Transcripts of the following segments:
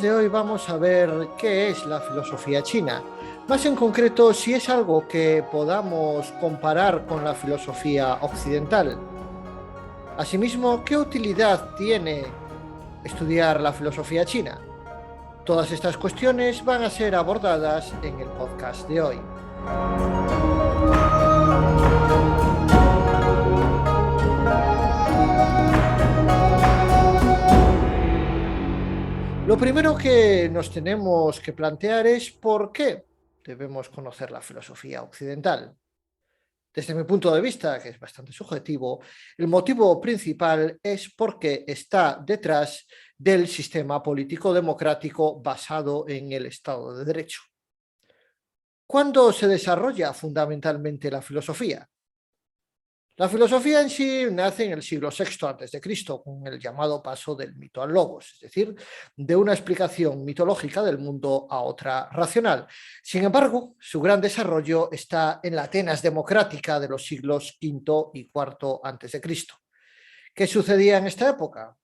de hoy vamos a ver qué es la filosofía china, más en concreto si es algo que podamos comparar con la filosofía occidental. Asimismo, ¿qué utilidad tiene estudiar la filosofía china? Todas estas cuestiones van a ser abordadas en el podcast de hoy. Lo primero que nos tenemos que plantear es por qué debemos conocer la filosofía occidental. Desde mi punto de vista, que es bastante subjetivo, el motivo principal es porque está detrás del sistema político democrático basado en el Estado de Derecho. ¿Cuándo se desarrolla fundamentalmente la filosofía? La filosofía en sí nace en el siglo VI a.C., con el llamado paso del mito al logos, es decir, de una explicación mitológica del mundo a otra racional. Sin embargo, su gran desarrollo está en la Atenas democrática de los siglos V y IV a.C. ¿Qué sucedía en esta época?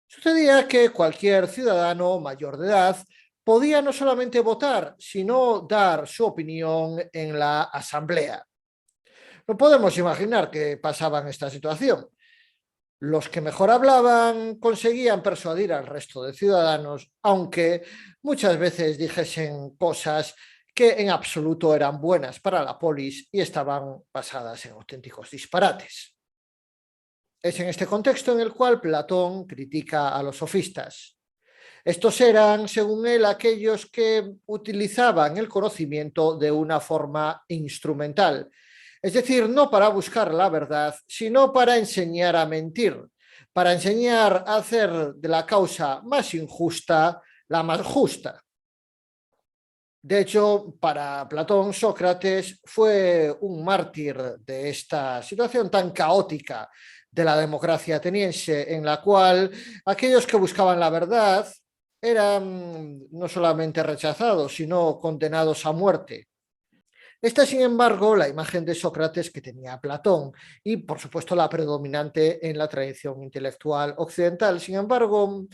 Sucedía que cualquier ciudadano mayor de edad podía no solamente votar, sino dar su opinión en la asamblea. No podemos imaginar qué pasaba en esta situación. Los que mejor hablaban conseguían persuadir al resto de ciudadanos, aunque muchas veces dijesen cosas que en absoluto eran buenas para la polis y estaban basadas en auténticos disparates. Es en este contexto en el cual Platón critica a los sofistas. Estos eran, según él, aquellos que utilizaban el conocimiento de una forma instrumental, es decir, no para buscar la verdad, sino para enseñar a mentir, para enseñar a hacer de la causa más injusta la más justa. De hecho, para Platón, Sócrates fue un mártir de esta situación tan caótica de la democracia ateniense, en la cual aquellos que buscaban la verdad eran no solamente rechazados, sino condenados a muerte. Esta, sin embargo, la imagen de Sócrates que tenía Platón y, por supuesto, la predominante en la tradición intelectual occidental. Sin embargo,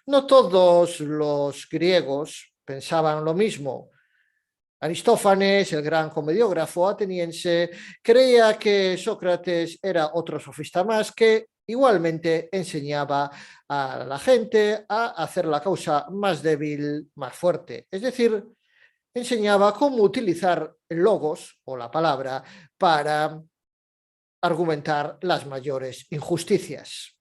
no todos los griegos pensaban lo mismo. Aristófanes, el gran comediógrafo ateniense, creía que Sócrates era otro sofista más que igualmente enseñaba a la gente a hacer la causa más débil, más fuerte. Es decir, enseñaba cómo utilizar el logos o la palabra para argumentar las mayores injusticias.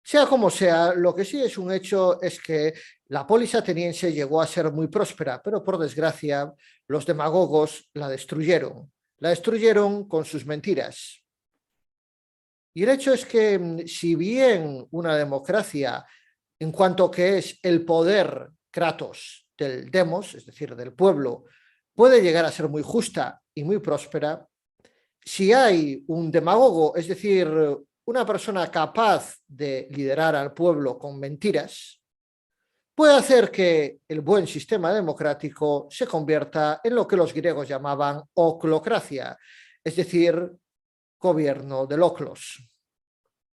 Sea como sea, lo que sí es un hecho es que la polis ateniense llegó a ser muy próspera, pero por desgracia los demagogos la destruyeron. La destruyeron con sus mentiras. Y el hecho es que si bien una democracia, en cuanto que es el poder kratos del demos, es decir, del pueblo, puede llegar a ser muy justa y muy próspera, si hay un demagogo, es decir, una persona capaz de liderar al pueblo con mentiras, puede hacer que el buen sistema democrático se convierta en lo que los griegos llamaban oclocracia, es decir, gobierno del oclos.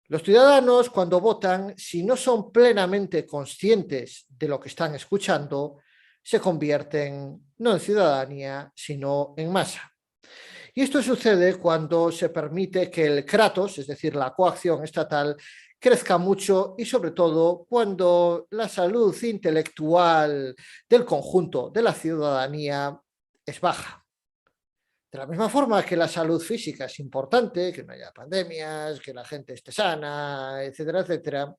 Los ciudadanos, cuando votan, si no son plenamente conscientes de lo que están escuchando, se convierten no en ciudadanía, sino en masa. Y esto sucede cuando se permite que el kratos, es decir, la coacción estatal, crezca mucho y sobre todo cuando la salud intelectual del conjunto de la ciudadanía es baja. De la misma forma que la salud física es importante, que no haya pandemias, que la gente esté sana, etcétera, etcétera,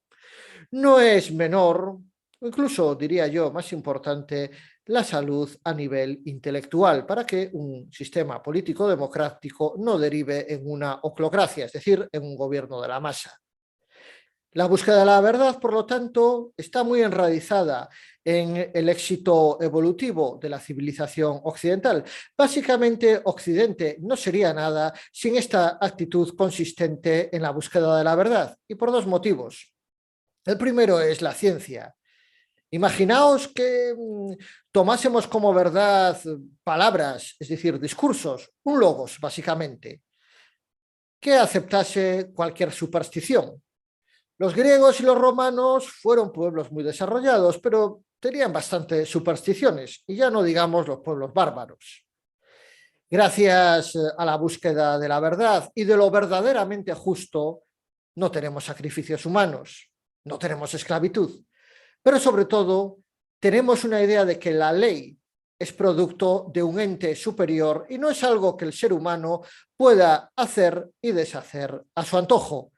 no es menor, incluso diría yo más importante, la salud a nivel intelectual para que un sistema político democrático no derive en una oclocracia, es decir, en un gobierno de la masa. La búsqueda de la verdad, por lo tanto, está muy enraizada en el éxito evolutivo de la civilización occidental. Básicamente, Occidente no sería nada sin esta actitud consistente en la búsqueda de la verdad, y por dos motivos. El primero es la ciencia. Imaginaos que tomásemos como verdad palabras, es decir, discursos, un logos, básicamente, que aceptase cualquier superstición. Los griegos y los romanos fueron pueblos muy desarrollados, pero tenían bastantes supersticiones, y ya no digamos los pueblos bárbaros. Gracias a la búsqueda de la verdad y de lo verdaderamente justo, no tenemos sacrificios humanos, no tenemos esclavitud, pero sobre todo tenemos una idea de que la ley es producto de un ente superior y no es algo que el ser humano pueda hacer y deshacer a su antojo.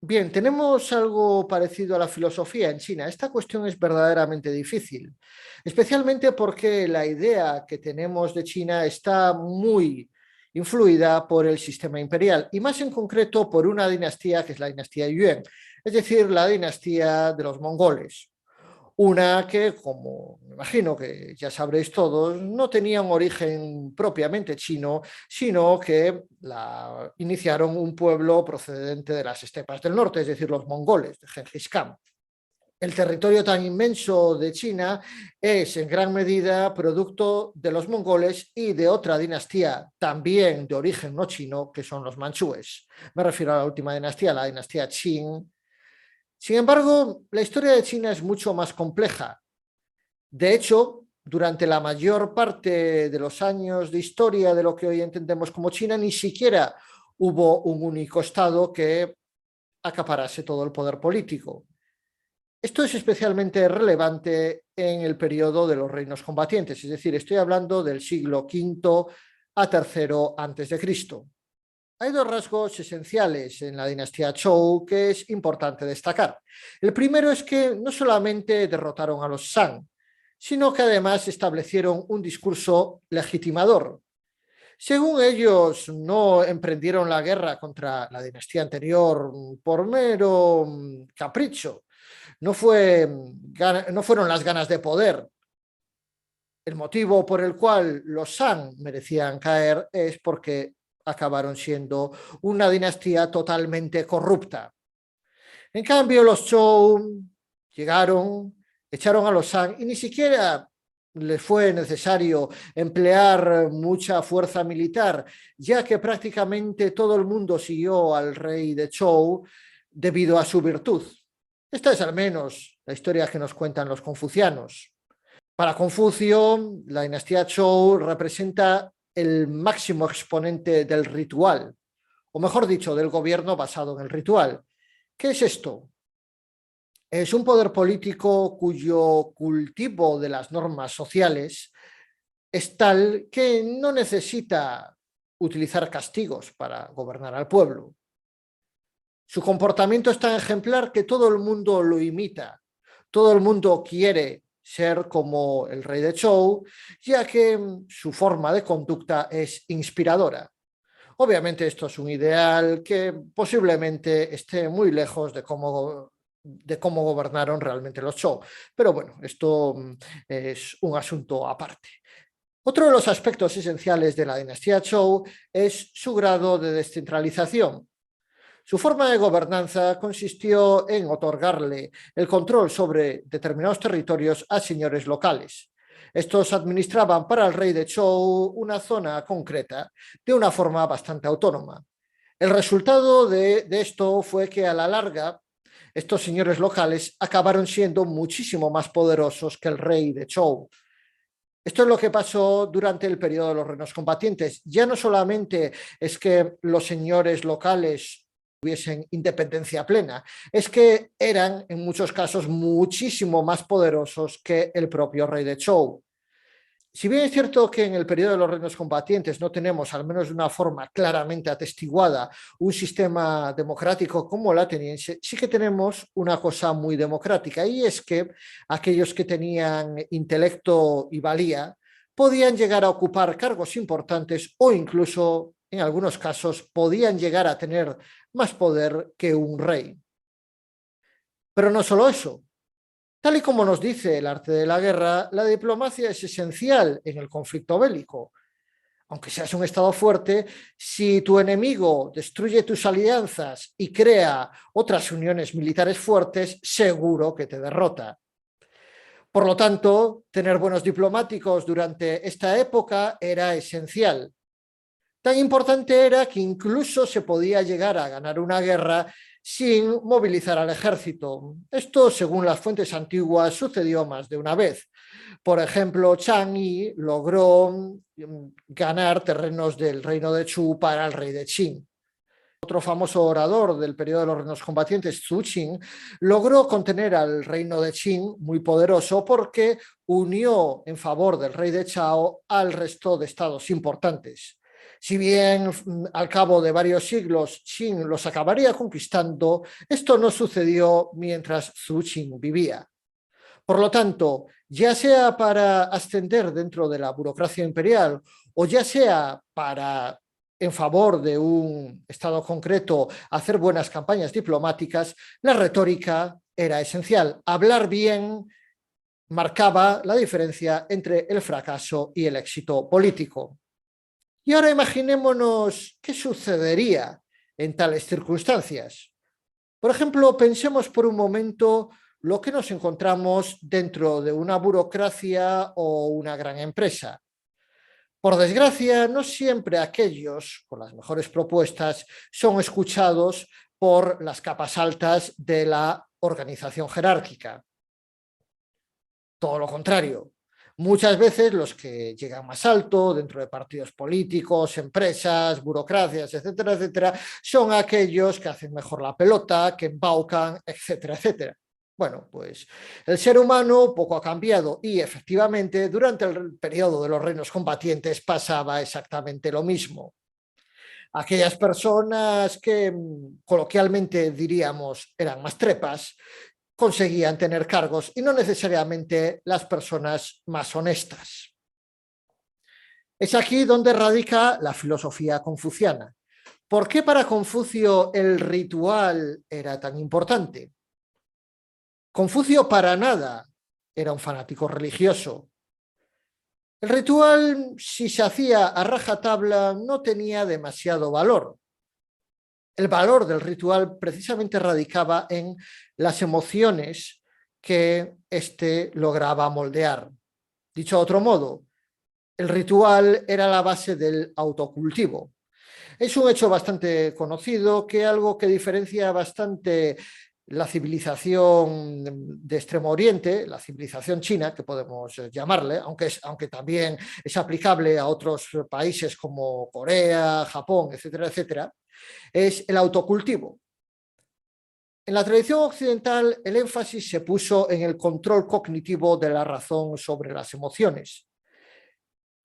Bien, tenemos algo parecido a la filosofía en China. Esta cuestión es verdaderamente difícil, especialmente porque la idea que tenemos de China está muy influida por el sistema imperial y más en concreto por una dinastía que es la dinastía Yuan, es decir, la dinastía de los mongoles. Una que, como me imagino que ya sabréis todos, no tenía un origen propiamente chino, sino que la iniciaron un pueblo procedente de las estepas del norte, es decir, los mongoles de Genghis Khan. El territorio tan inmenso de China es en gran medida producto de los mongoles y de otra dinastía también de origen no chino, que son los manchúes. Me refiero a la última dinastía, la dinastía Qing. Sin embargo, la historia de China es mucho más compleja. De hecho, durante la mayor parte de los años de historia de lo que hoy entendemos como China, ni siquiera hubo un único estado que acaparase todo el poder político. Esto es especialmente relevante en el periodo de los reinos combatientes, es decir, estoy hablando del siglo V a III antes de Cristo. Hay dos rasgos esenciales en la dinastía Zhou que es importante destacar. El primero es que no solamente derrotaron a los Shang, sino que además establecieron un discurso legitimador. Según ellos, no emprendieron la guerra contra la dinastía anterior por mero capricho. No fueron las ganas de poder. El motivo por el cual los Shang merecían caer es porque acabaron siendo una dinastía totalmente corrupta. En cambio, los Zhou llegaron, echaron a los Shang y ni siquiera les fue necesario emplear mucha fuerza militar, ya que prácticamente todo el mundo siguió al rey de Zhou debido a su virtud. Esta es al menos la historia que nos cuentan los confucianos. Para Confucio, la dinastía Zhou representa el máximo exponente del ritual, o mejor dicho, del gobierno basado en el ritual. ¿Qué es esto? Es un poder político cuyo cultivo de las normas sociales es tal que no necesita utilizar castigos para gobernar al pueblo. Su comportamiento es tan ejemplar que todo el mundo lo imita, todo el mundo quiere ser como el rey de Zhou, ya que su forma de conducta es inspiradora. Obviamente esto es un ideal que posiblemente esté muy lejos de cómo gobernaron realmente los Zhou, pero bueno, esto es un asunto aparte. Otro de los aspectos esenciales de la dinastía Zhou es su grado de descentralización. Su forma de gobernanza consistió en otorgarle el control sobre determinados territorios a señores locales. Estos administraban para el rey de Zhou una zona concreta de una forma bastante autónoma. El resultado de esto fue que a la larga estos señores locales acabaron siendo muchísimo más poderosos que el rey de Zhou. Esto es lo que pasó durante el periodo de los reinos combatientes. Ya no solamente es que los señores locales tuviesen independencia plena, es que eran en muchos casos muchísimo más poderosos que el propio rey de Zhou. Si bien es cierto que en el periodo de los reinos combatientes no tenemos, al menos de una forma claramente atestiguada, un sistema democrático como el ateniense, sí que tenemos una cosa muy democrática, y es que aquellos que tenían intelecto y valía podían llegar a ocupar cargos importantes o incluso, en algunos casos, podían llegar a tener más poder que un rey. Pero no solo eso. Tal y como nos dice el arte de la guerra, la diplomacia es esencial en el conflicto bélico. Aunque seas un estado fuerte, si tu enemigo destruye tus alianzas y crea otras uniones militares fuertes, seguro que te derrota. Por lo tanto, tener buenos diplomáticos durante esta época era esencial. Tan importante era que incluso se podía llegar a ganar una guerra sin movilizar al ejército. Esto, según las fuentes antiguas, sucedió más de una vez. Por ejemplo, Chang Yi logró ganar terrenos del reino de Chu para el rey de Qin. Otro famoso orador del periodo de los reinos combatientes, Zhu Qing, logró contener al reino de Qin, muy poderoso, porque unió en favor del rey de Chao al resto de estados importantes. Si bien al cabo de varios siglos Qin los acabaría conquistando, esto no sucedió mientras Zhu Qing vivía. Por lo tanto, ya sea para ascender dentro de la burocracia imperial o ya sea para, en favor de un estado concreto, hacer buenas campañas diplomáticas, la retórica era esencial. Hablar bien marcaba la diferencia entre el fracaso y el éxito político. Y ahora imaginémonos qué sucedería en tales circunstancias. Por ejemplo, pensemos por un momento lo que nos encontramos dentro de una burocracia o una gran empresa. Por desgracia, no siempre aquellos con las mejores propuestas son escuchados por las capas altas de la organización jerárquica. Todo lo contrario. Muchas veces los que llegan más alto dentro de partidos políticos, empresas, burocracias, etcétera, etcétera, son aquellos que hacen mejor la pelota, que embaucan, etcétera, etcétera. Bueno, pues el ser humano poco ha cambiado y efectivamente durante el periodo de los reinos combatientes pasaba exactamente lo mismo. Aquellas personas que coloquialmente diríamos eran más trepas, conseguían tener cargos y no necesariamente las personas más honestas. Es aquí donde radica la filosofía confuciana. ¿Por qué para Confucio el ritual era tan importante? Confucio para nada era un fanático religioso. El ritual, si se hacía a rajatabla, no tenía demasiado valor. El valor del ritual precisamente radicaba en las emociones que éste lograba moldear. Dicho de otro modo, el ritual era la base del autocultivo. Es un hecho bastante conocido que algo que diferencia bastante la civilización de Extremo Oriente, la civilización china, que podemos llamarle, aunque también es aplicable a otros países como Corea, Japón, etcétera, etcétera, es el autocultivo. En la tradición occidental, el énfasis se puso en el control cognitivo de la razón sobre las emociones.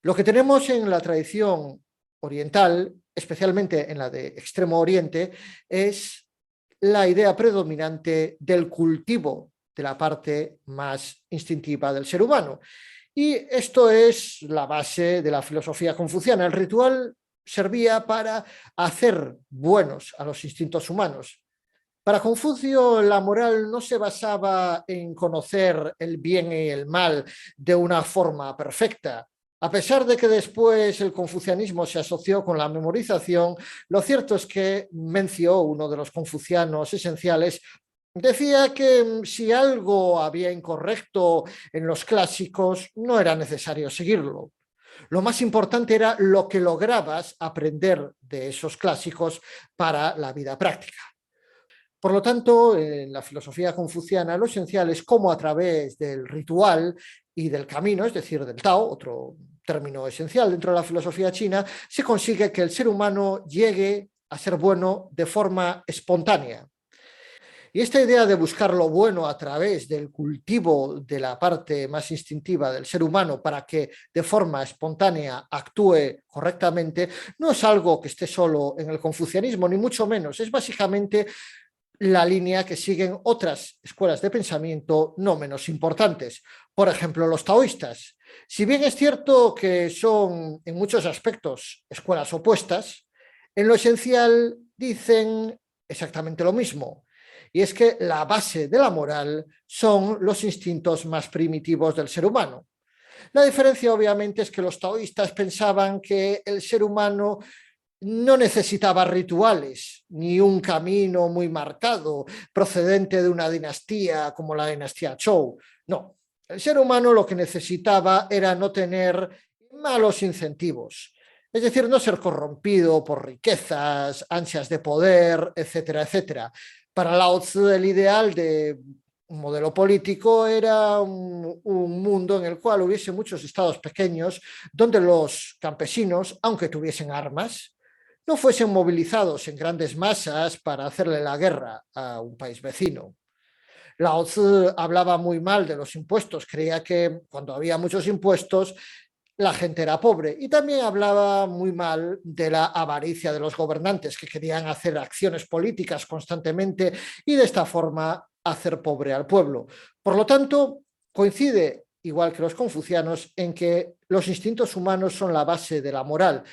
Lo que tenemos en la tradición oriental, especialmente en la de Extremo Oriente, es la idea predominante del cultivo de la parte más instintiva del ser humano. Y esto es la base de la filosofía confuciana. El ritual servía para hacer buenos a los instintos humanos. Para Confucio, la moral no se basaba en conocer el bien y el mal de una forma perfecta. A pesar de que después el confucianismo se asoció con la memorización, lo cierto es que Mencio, uno de los confucianos esenciales, decía que si algo había incorrecto en los clásicos, no era necesario seguirlo. Lo más importante era lo que lograbas aprender de esos clásicos para la vida práctica. Por lo tanto, en la filosofía confuciana, lo esencial es cómo a través del ritual y del camino, es decir, del Tao, otro término esencial dentro de la filosofía china, se consigue que el ser humano llegue a ser bueno de forma espontánea. Y esta idea de buscar lo bueno a través del cultivo de la parte más instintiva del ser humano para que de forma espontánea actúe correctamente, no es algo que esté solo en el confucianismo, ni mucho menos. Es básicamente la línea que siguen otras escuelas de pensamiento no menos importantes. Por ejemplo, los taoístas. Si bien es cierto que son en muchos aspectos escuelas opuestas, en lo esencial dicen exactamente lo mismo. Y es que la base de la moral son los instintos más primitivos del ser humano. La diferencia, obviamente, es que los taoístas pensaban que el ser humano no necesitaba rituales ni un camino muy marcado procedente de una dinastía como la dinastía Zhou. No, el ser humano lo que necesitaba era no tener malos incentivos. Es decir, no ser corrompido por riquezas, ansias de poder, etcétera, etcétera. Para Lao Tzu, el ideal de un modelo político era un mundo en el cual hubiese muchos estados pequeños donde los campesinos, aunque tuviesen armas, no fuesen movilizados en grandes masas para hacerle la guerra a un país vecino. Lao Tzu hablaba muy mal de los impuestos, creía que cuando había muchos impuestos la gente era pobre, y también hablaba muy mal de la avaricia de los gobernantes, que querían hacer acciones políticas constantemente y de esta forma hacer pobre al pueblo. Por lo tanto, coincide, igual que los confucianos, en que los instintos humanos son la base de la moral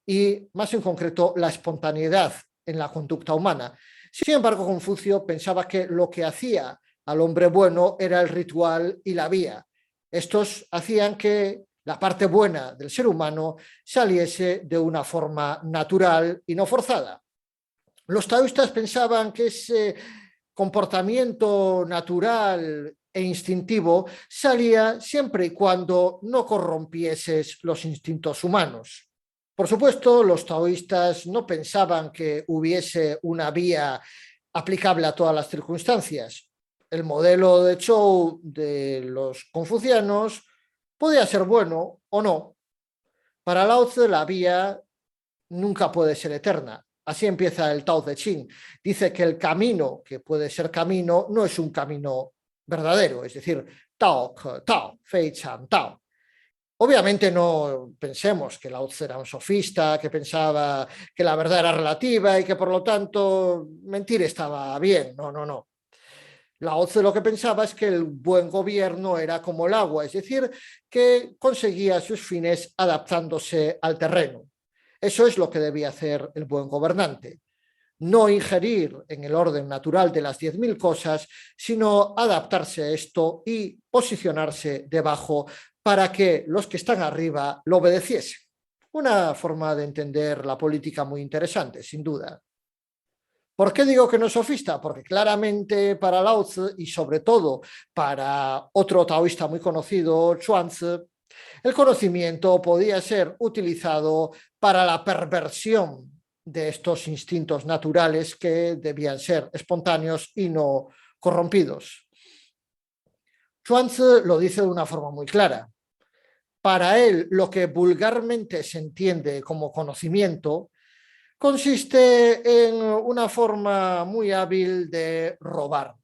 y, más en concreto, la espontaneidad en la conducta humana. Sin embargo, Confucio pensaba que lo que hacía al hombre bueno era el ritual y la vía. Estos hacían que la parte buena del ser humano saliese de una forma natural y no forzada. Los taoístas pensaban que ese comportamiento natural e instintivo salía siempre y cuando no corrompieses los instintos humanos. Por supuesto, los taoístas no pensaban que hubiese una vía aplicable a todas las circunstancias. El modelo de Zhou de los confucianos podía ser bueno o no. Para Lao Tzu la vía nunca puede ser eterna. Así empieza el Tao Te Ching. Dice que el camino que puede ser camino no es un camino verdadero, es decir, Tao, Tao, Fei Chan, Tao. Obviamente no pensemos que Lao Tzu era un sofista, que pensaba que la verdad era relativa y que por lo tanto mentir estaba bien. No, no, no. Lao Tzu lo que pensaba es que el buen gobierno era como el agua, es decir, que conseguía sus fines adaptándose al terreno. Eso es lo que debía hacer el buen gobernante. No ingerir en el orden natural de las 10.000 cosas, sino adaptarse a esto y posicionarse debajo para que los que están arriba lo obedeciesen. Una forma de entender la política muy interesante, sin duda. ¿Por qué digo que no es sofista? Porque claramente para Lao Tzu y sobre todo para otro taoísta muy conocido, Chuang-Tzu, el conocimiento podía ser utilizado para la perversión de estos instintos naturales que debían ser espontáneos y no corrompidos. Chuang-Tzu lo dice de una forma muy clara. Para él, lo que vulgarmente se entiende como conocimiento consiste en una forma muy hábil de robar.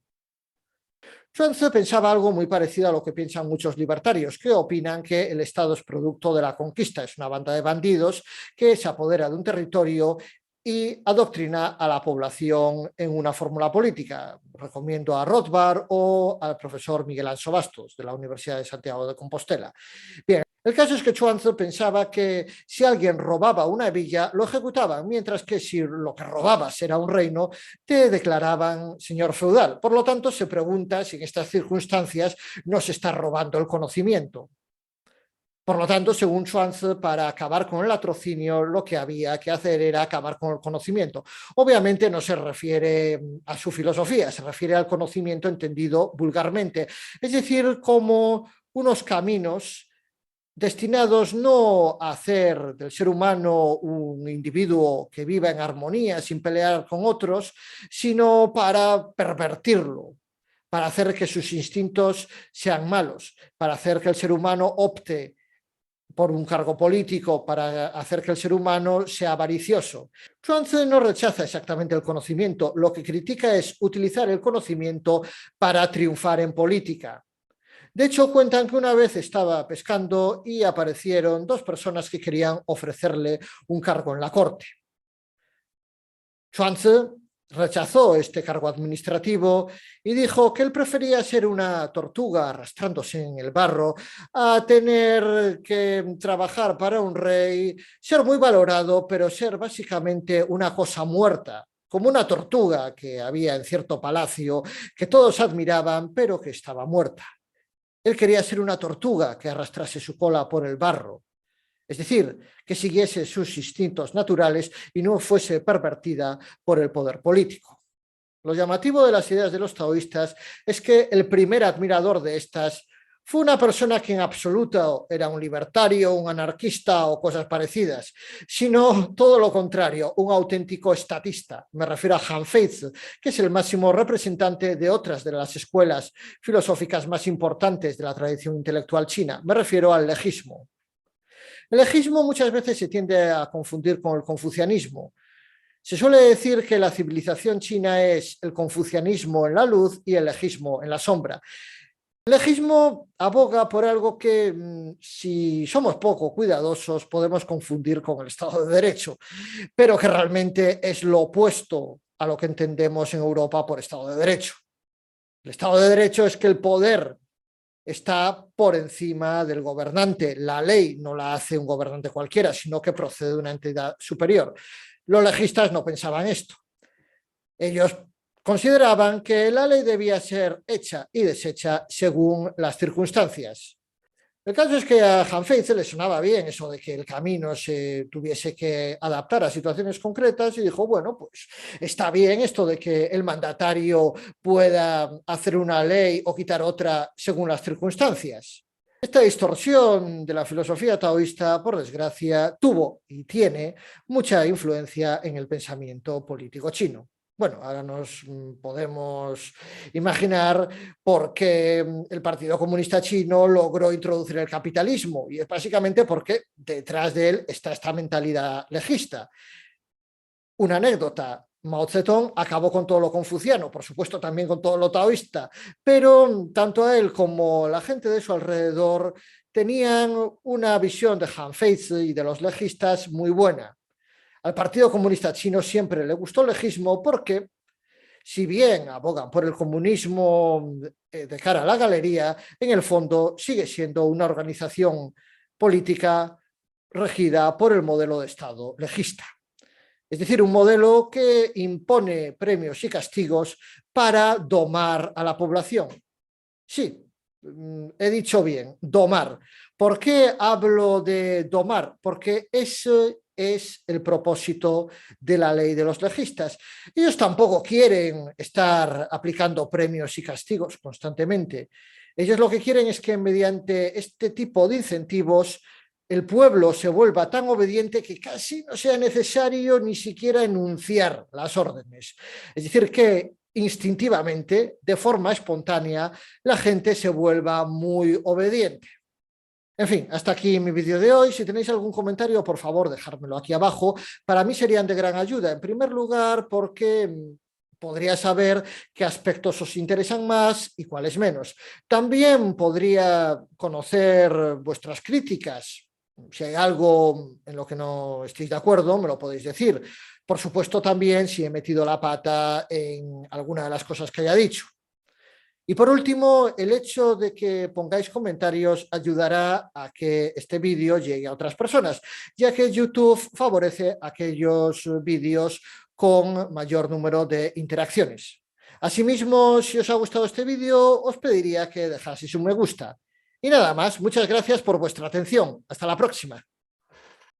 Chuang-Tzu pensaba algo muy parecido a lo que piensan muchos libertarios, que opinan que el Estado es producto de la conquista, es una banda de bandidos que se apodera de un territorio y adoctrina a la población en una fórmula política. Recomiendo a Rothbard o al profesor Miguel Anso Bastos, de la Universidad de Santiago de Compostela. Bien, el caso es que Chuang-Tzu pensaba que si alguien robaba una villa, lo ejecutaban, mientras que si lo que robabas era un reino, te declaraban señor feudal. Por lo tanto, se pregunta si en estas circunstancias no se está robando el conocimiento. Por lo tanto, según Chuang-Tzu, para acabar con el latrocinio, lo que había que hacer era acabar con el conocimiento. Obviamente no se refiere a su filosofía, se refiere al conocimiento entendido vulgarmente, es decir, como unos caminos destinados no a hacer del ser humano un individuo que viva en armonía sin pelear con otros, sino para pervertirlo, para hacer que sus instintos sean malos, para hacer que el ser humano opte por un cargo político, para hacer que el ser humano sea avaricioso. Chuang-Tzu no rechaza exactamente el conocimiento, lo que critica es utilizar el conocimiento para triunfar en política. De hecho, cuentan que una vez estaba pescando y aparecieron dos personas que querían ofrecerle un cargo en la corte. Chuang-Tzu rechazó este cargo administrativo y dijo que él prefería ser una tortuga arrastrándose en el barro a tener que trabajar para un rey, ser muy valorado, pero ser básicamente una cosa muerta, como una tortuga que había en cierto palacio que todos admiraban, pero que estaba muerta. Él quería ser una tortuga que arrastrase su cola por el barro, es decir, que siguiese sus instintos naturales y no fuese pervertida por el poder político. Lo llamativo de las ideas de los taoístas es que el primer admirador de estas fue una persona que en absoluto era un libertario, un anarquista o cosas parecidas, sino todo lo contrario, un auténtico estatista. Me refiero a Han Feizi, que es el máximo representante de otras de las escuelas filosóficas más importantes de la tradición intelectual china. Me refiero al legismo. El legismo muchas veces se tiende a confundir con el confucianismo. Se suele decir que la civilización china es el confucianismo en la luz y el legismo en la sombra. El legismo aboga por algo que, si somos poco cuidadosos, podemos confundir con el Estado de Derecho, pero que realmente es lo opuesto a lo que entendemos en Europa por Estado de Derecho. El Estado de Derecho es que el poder está por encima del gobernante. La ley no la hace un gobernante cualquiera, sino que procede de una entidad superior. Los legistas no pensaban esto. Ellos consideraban que la ley debía ser hecha y deshecha según las circunstancias. El caso es que a Han Feizi le sonaba bien eso de que el camino se tuviese que adaptar a situaciones concretas y dijo, bueno, pues está bien esto de que el mandatario pueda hacer una ley o quitar otra según las circunstancias. Esta distorsión de la filosofía taoísta, por desgracia, tuvo y tiene mucha influencia en el pensamiento político chino. Bueno, ahora nos podemos imaginar por qué el Partido Comunista Chino logró introducir el capitalismo, y es básicamente porque detrás de él está esta mentalidad legista. Una anécdota: Mao Zedong acabó con todo lo confuciano, por supuesto también con todo lo taoísta, pero tanto él como la gente de su alrededor tenían una visión de Han Feizi y de los legistas muy buena. Al Partido Comunista Chino siempre le gustó el legismo porque, si bien abogan por el comunismo de cara a la galería, en el fondo sigue siendo una organización política regida por el modelo de Estado legista. Es decir, un modelo que impone premios y castigos para domar a la población. Sí, he dicho bien, domar. ¿Por qué hablo de domar? Porque ese es el propósito de la ley de los legistas. Ellos tampoco quieren estar aplicando premios y castigos constantemente. Ellos lo que quieren es que mediante este tipo de incentivos el pueblo se vuelva tan obediente que casi no sea necesario ni siquiera enunciar las órdenes. Es decir, que instintivamente, de forma espontánea, la gente se vuelva muy obediente. En fin, hasta aquí mi vídeo de hoy. Si tenéis algún comentario, por favor, dejármelo aquí abajo. Para mí serían de gran ayuda. En primer lugar, porque podría saber qué aspectos os interesan más y cuáles menos. También podría conocer vuestras críticas. Si hay algo en lo que no estéis de acuerdo, me lo podéis decir. Por supuesto, también si he metido la pata en alguna de las cosas que haya dicho. Y por último, el hecho de que pongáis comentarios ayudará a que este vídeo llegue a otras personas, ya que YouTube favorece aquellos vídeos con mayor número de interacciones. Asimismo, si os ha gustado este vídeo, os pediría que dejaseis un me gusta. Y nada más, muchas gracias por vuestra atención. Hasta la próxima.